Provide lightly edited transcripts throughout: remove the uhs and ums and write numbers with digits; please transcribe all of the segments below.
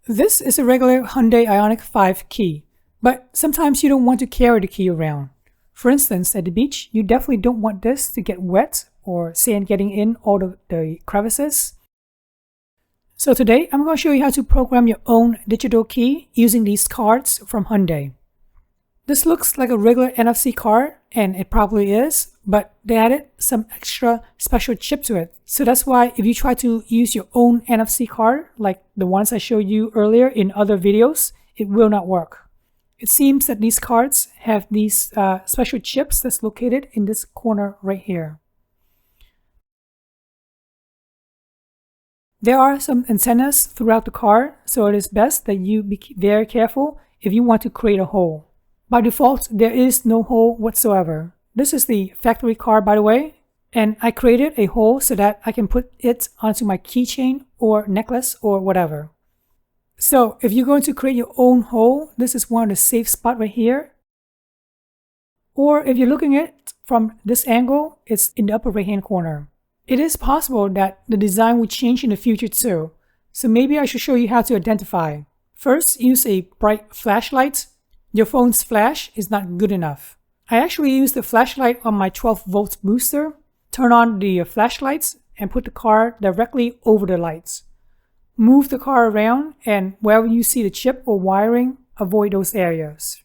This is a regular Hyundai Ioniq 5 key, but sometimes you don't want to carry the key around. For instance, at the beach, you definitely don't want this to get wet or sand getting in all the crevices. So today, I'm going to show you how to program your own digital key using these cards from Hyundai. This looks like a regular NFC card, and it probably is, but they added some extra special chip to it. So that's why if you try to use your own NFC card, like the ones I showed you earlier in other videos, it will not work. It seems that these cards have these special chips that's located in this corner right here. There are some antennas throughout the card, so it is best that you be very careful if you want to create a hole. By default, there is no hole whatsoever. This is the factory card, by the way, and I created a hole so that I can put it onto my keychain or necklace or whatever. So if you're going to create your own hole, this is one of the safe spots right here. Or if you're looking at it from this angle, it's in the upper right hand corner. It is possible that the design will change in the future too, so maybe I should show you how to identify. First, use a bright flashlight. Your phone's flash is not good enough. I actually used the flashlight on my 12-volt booster. Turn on the flashlights and put the card directly over the lights. Move the card around, and wherever you see the chip or wiring, avoid those areas.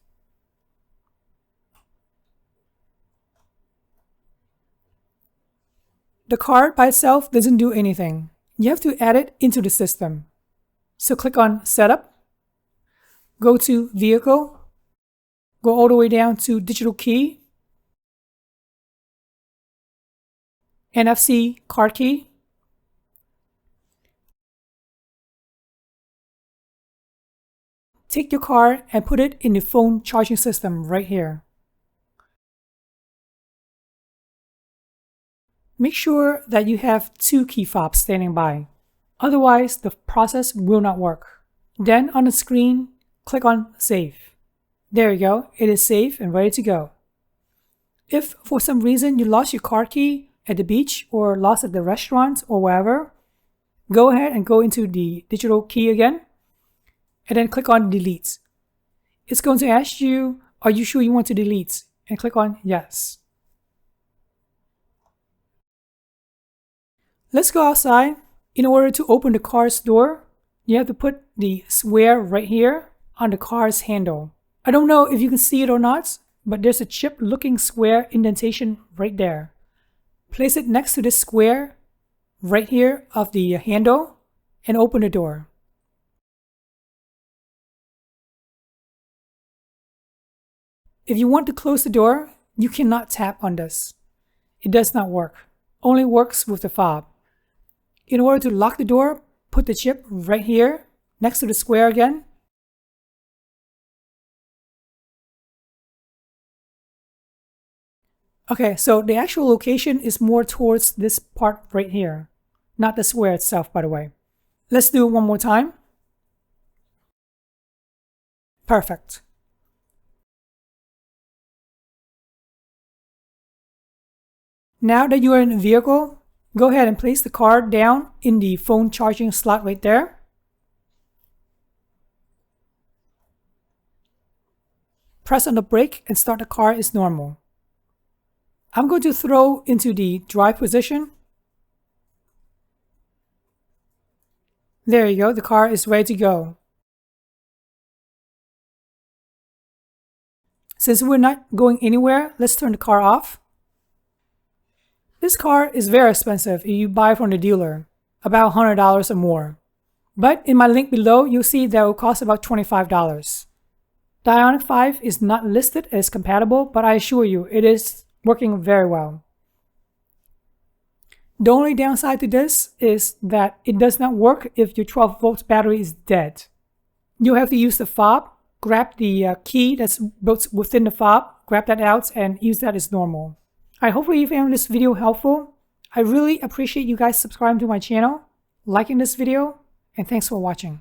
The card by itself doesn't do anything. You have to add it into the system. So click on Setup, go to Vehicle, go all the way down to Digital Key, NFC Card Key, take your card and put it in the phone charging system right here. Make sure that you have 2 key fobs standing by, otherwise the process will not work. Then on the screen, click on Save. There you go, it is safe and ready to go. If for some reason you lost your card key at the beach or lost at the restaurant or wherever, go ahead and go into the digital key again and then click on Delete. It's going to ask you, are you sure you want to delete? And click on Yes. Let's go outside. In order to open the car's door, you have to put the square right here on the car's handle. I don't know if you can see it or not, but there's a chip-looking square indentation right there. Place it next to this square right here of the handle and open the door. If you want to close the door, you cannot tap on this. It does not work. Only works with the fob. In order to lock the door, put the chip right here next to the square again. Okay, so the actual location is more towards this part right here, not the square itself, by the way. Let's do it one more time. Perfect. Now that you are in the vehicle, go ahead and place the card down in the phone charging slot right there. Press on the brake and start the car as normal. I'm going to throw into the drive position. There you go, the car is ready to go. Since we're not going anywhere, let's turn the car off. This car is very expensive if you buy from the dealer, about $100 or more. But in my link below, you'll see that it will cost about $25. The Ioniq 5 is not listed as compatible, but I assure you, it is working very well. The only downside to this is that it does not work if your 12-volt battery is dead. You'll have to use the fob, grab the key that's built within the fob, grab that out and use that as normal. Hopefully you found this video helpful. I really appreciate you guys subscribing to my channel, liking this video, and thanks for watching.